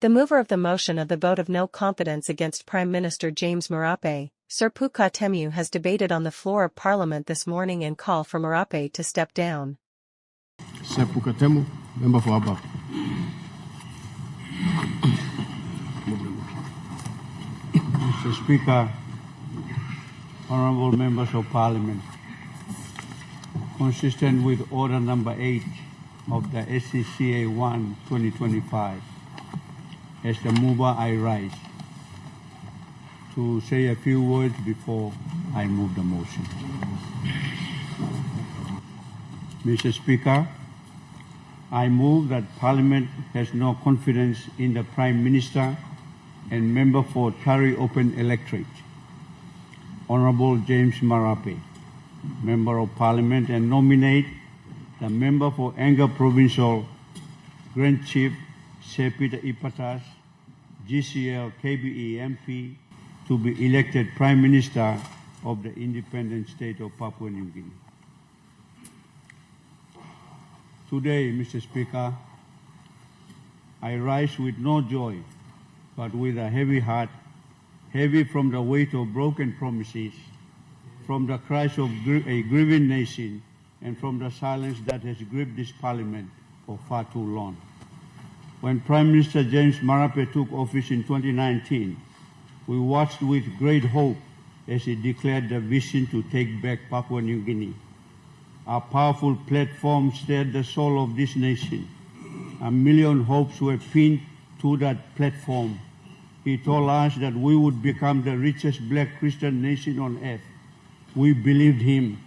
The mover of the motion of the vote of no confidence against Prime Minister James Marape, Sir Puka Temu, has debated on the floor of Parliament this morning and called for Marape to step down. Sir Puka Temu, member for Abba. Mr. Speaker, honorable members of Parliament, consistent with Order Number 8 of the SCCA 1 2025, as the mover I rise to say a few words before I move the motion. Mr. Speaker, I move that Parliament has no confidence in the Prime Minister and Member for Taree Open Electorate, Honourable James Marape, Member of Parliament, and nominate the Member for Enga Provincial, Grand Chief Sir Peter Ipatas, GCL KBE MP, to be elected Prime Minister of the independent state of Papua New Guinea. Today, Mr. Speaker, I rise with no joy, but with a heavy heart, heavy from the weight of broken promises, from the cries of a grieving nation, and from the silence that has gripped this Parliament for far too long. When Prime Minister James Marape took office in 2019, we watched with great hope as he declared the vision to take back Papua New Guinea. Our powerful platform stirred the soul of this nation. A million hopes were pinned to that platform. He told us that we would become the richest black Christian nation on earth. We believed him.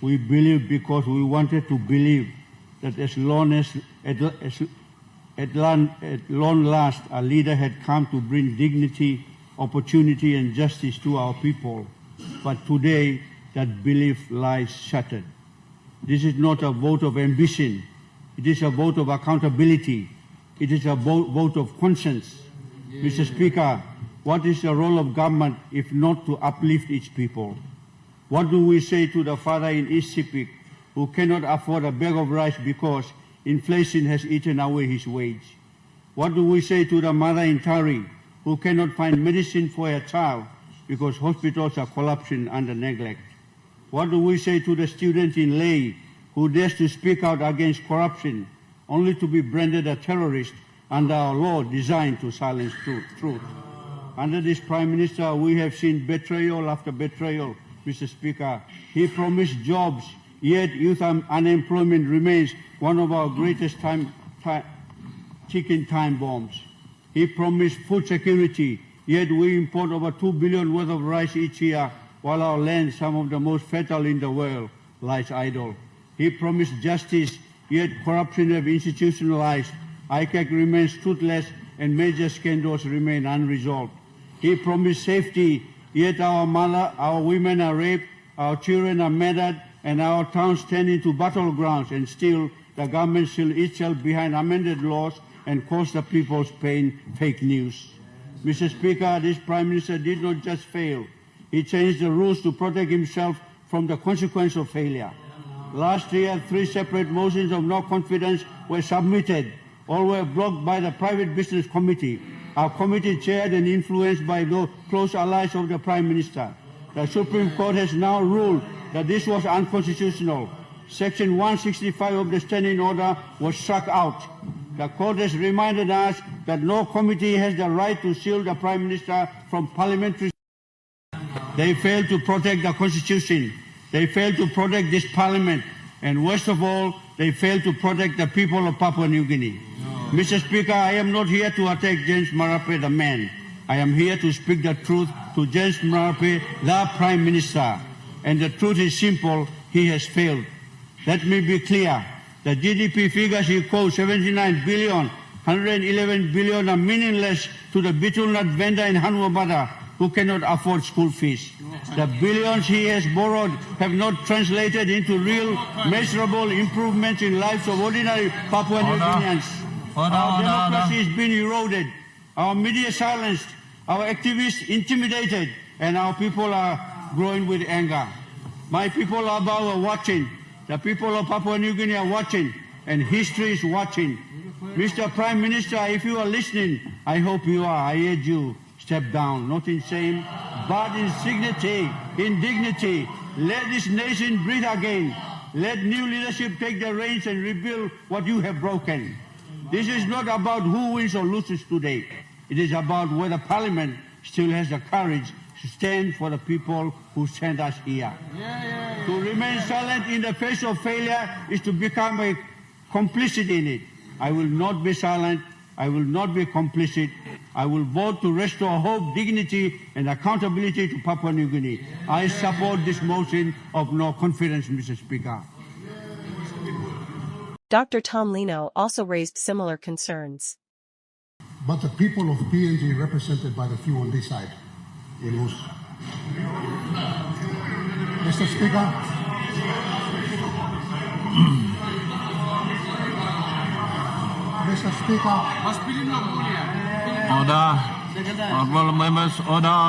We believed because we wanted to believe that at long last a leader had come to bring dignity, opportunity and justice to our people. But today that belief lies shattered. This is not a vote of ambition. It is a vote of accountability. It is a vote of conscience. Mr. Speaker, what is the role of government if not to uplift its people? What do we say to the father in East Sepik who cannot afford a bag of rice because inflation has eaten away his wage? What do we say to the mother in Taree who cannot find medicine for her child because hospitals are collapsing under neglect? What do we say to the student in Lae who dares to speak out against corruption only to be branded a terrorist under our law designed to silence truth? Under this Prime Minister, we have seen betrayal after betrayal, Mr. Speaker. He promised jobs, yet youth unemployment remains one of our greatest ticking time bombs. He promised food security, yet we import over 2 billion worth of rice each year, while our land, some of the most fertile in the world, lies idle. He promised justice, yet corruption have institutionalized. ICAC remains toothless and major scandals remain unresolved. He promised safety, yet our women are raped, our children are murdered, and our towns turn into battlegrounds, and still the government still itself behind amended laws and cause the people's pain fake news. Mr. Speaker, this Prime Minister did not just fail. He changed the rules to protect himself from the consequence of failure. Last year, 3 separate motions of no confidence were submitted. All were blocked by the Private Business Committee, our committee chaired and influenced by the close allies of the Prime Minister. The Supreme Court has now ruled that this was unconstitutional. Section 165 of the Standing Order was struck out. The Court has reminded us that no committee has the right to shield the Prime Minister from parliamentary. They failed to protect the Constitution. They failed to protect this Parliament. And worst of all, they failed to protect the people of Papua New Guinea. Mr. Speaker, I am not here to attack James Marape, the man. I am here to speak the truth to James Marape, the Prime Minister. And the truth is simple, he has failed. Let me be clear. The GDP figures he quotes, 79 billion, 111 billion, are meaningless to the betel nut vendor in Hanuabada who cannot afford school fees. The billions he has borrowed have not translated into real, measurable improvements in lives of ordinary Papua New Guineans. Our democracy is being eroded, our media silenced, our activists intimidated, and our people are growing with anger. My people are watching. The people of Papua New Guinea are watching, and history is watching. Mr. Prime Minister, if you are listening, I hope you are. I urge you, step down, not in shame, but in dignity, Let this nation breathe again. Let new leadership take the reins and rebuild what you have broken. This is not about who wins or loses today. It is about whether Parliament still has the courage to stand for the people who sent us here. To remain silent in the face of failure is to become a complicit in it. I will not be silent. I will not be complicit. I will vote to restore hope, dignity, and accountability to Papua New Guinea. I support this motion of no confidence, Mr. Speaker. Dr. Tom Lino also raised similar concerns. But the people of PNG, represented by the few on this side, will lose. Mr. Speaker, Mr. Speaker, Order. Honorable members, order.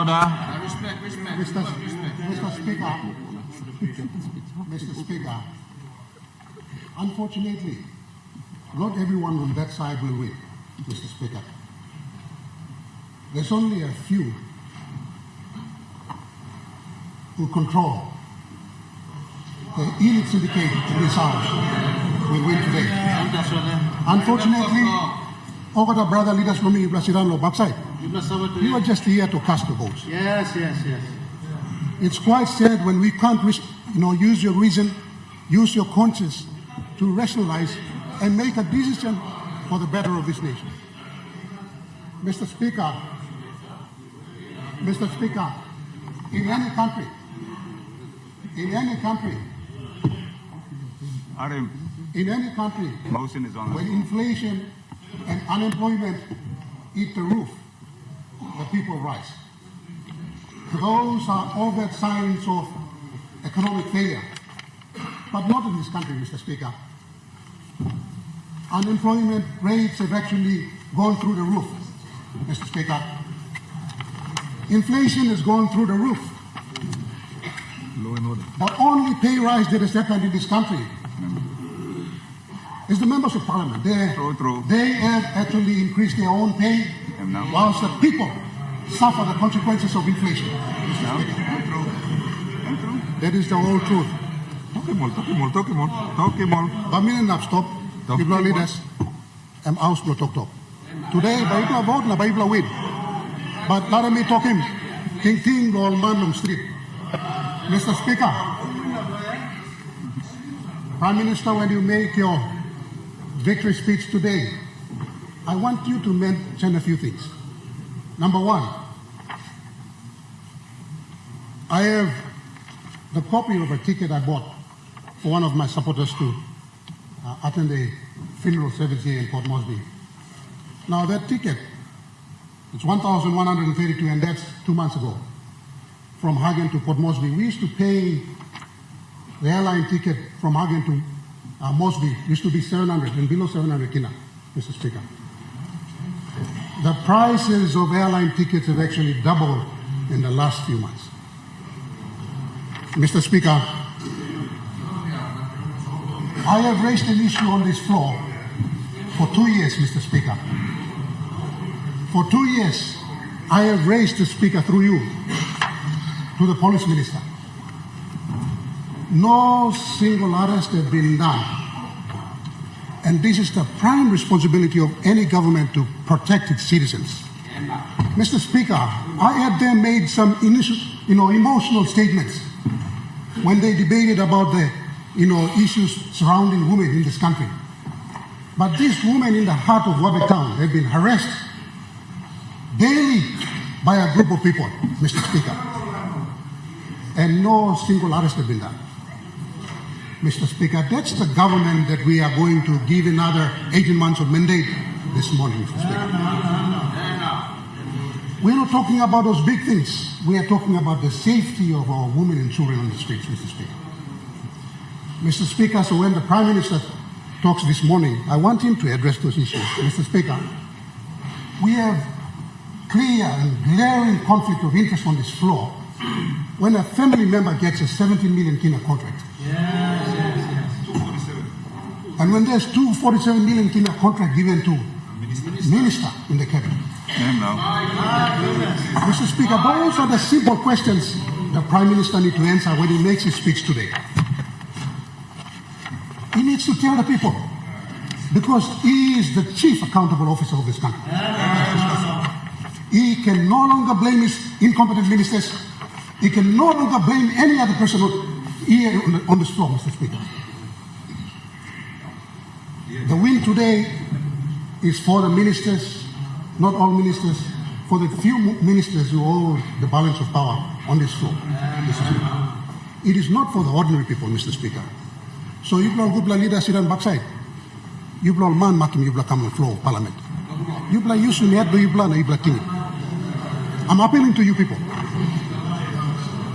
Mr. Speaker, unfortunately, not everyone on that side will win, Mr. Speaker. There's only a few who control the elite syndicate in this house will win today. Unfortunately, all the brother leaders from me, President Babsai, you are just here to cast the votes. Yes. It's quite sad when we can't, use your reason, use your conscience to rationalize and make a decision for the better of this nation. Mr. Speaker, in any country, Motion is on. when inflation and unemployment eat the roof, the people rise. Those are overt signs of economic failure, but not in this country, Mr. Speaker. Unemployment rates have actually gone through the roof, Mr. Speaker. Inflation has gone through the roof. The only pay rise that has happened in this country is the members of Parliament. They have actually increased their own pay, whilst the people suffer the consequences of inflation. That is the whole truth. Talk him on. Bamin stop. People leaders. Aus talk. Today, Baibla vote na Baibla win. But let me talk him. Ting all man on street. Mr. Speaker, Prime Minister, when you make your victory speech today, I want you to mention a few things. Number one, I have the copy of a ticket I bought for one of my supporters to attend a funeral service here in Port Moresby. Now that ticket, it's 1,132, and that's 2 months ago. From Hagen to Port Moresby, we used to pay the airline ticket from Hagen to Moresby used to be 700 and below 700 kina, Mr. Speaker. The prices of airline tickets have actually doubled in the last few months. Mr. Speaker, I have raised an issue on this floor for 2 years, Mr. Speaker. For 2 years, I have raised the Speaker through you to the Police Minister. No single arrest has been done. And this is the prime responsibility of any government to protect its citizens. Mr. Speaker, I had them made some initial, emotional statements when they debated about the, issues surrounding women in this country. But these women in the heart of Wabe town have been harassed daily by a group of people, Mr. Speaker. And no single arrest has been done. Mr. Speaker, that's the government that we are going to give another 18 months of mandate this morning, Mr. Speaker. We're not talking about those big things. We are talking about the safety of our women and children on the streets, Mr. Speaker. Mr. Speaker, so when the Prime Minister talks this morning, I want him to address those issues. Mr. Speaker, we have clear and glaring conflict of interest on this floor when a family member gets a 17 million kina contract. Yes. And when there's 247 million kina contract given to minister in the cabinet. No. Mr. Speaker, those are the simple questions the Prime Minister needs to answer when he makes his speech today. He needs to tell the people, because he is the chief accountable officer of this country. He can no longer blame his incompetent ministers. He can no longer blame any other person here on this floor, Mr. Speaker. The win today is for the ministers, not all ministers, for the few ministers who hold the balance of power on this floor, Mr. Speaker. It is not for the ordinary people, Mr. Speaker. So you blow good leader sit on backside. You blow man makim you blow come on floor of parliament. You blow use me at you blow king. I'm appealing to you people.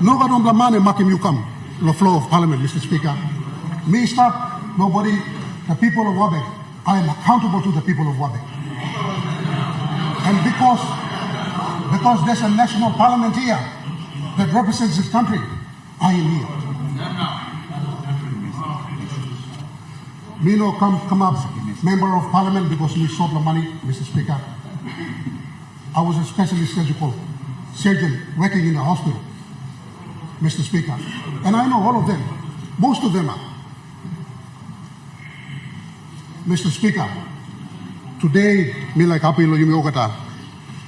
Nobody on the man and makim you come on the floor of parliament, Mr. Speaker. Me stop, nobody, the people of Wabe. I am accountable to the people of Wabe. And because there's a national parliament here that represents this country, I am here. Me no come up member of parliament because we sought the money, Mr. Speaker. I was a specialist surgeon working in the hospital, Mr. Speaker. And I know all of them. Most of them are. Mr. Speaker, today, me like happy lo yumi okata.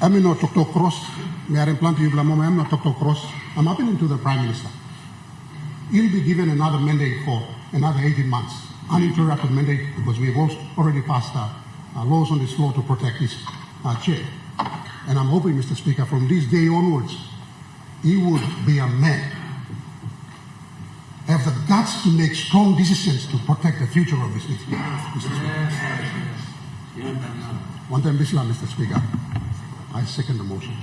I'm not Dr. Cross. Me are implanting you I'm not Dr. Cross. I'm appealing to the Prime Minister. He'll be given another mandate for another 18 months. Uninterrupted mandate because we have already passed laws on this floor to protect his chair. And I'm hoping, Mr. Speaker, from this day onwards, he would be a man, have the guts to make strong decisions to protect the future of this nation, Mr. Speaker. One time, Bisla, Mr. Speaker, I second the motion.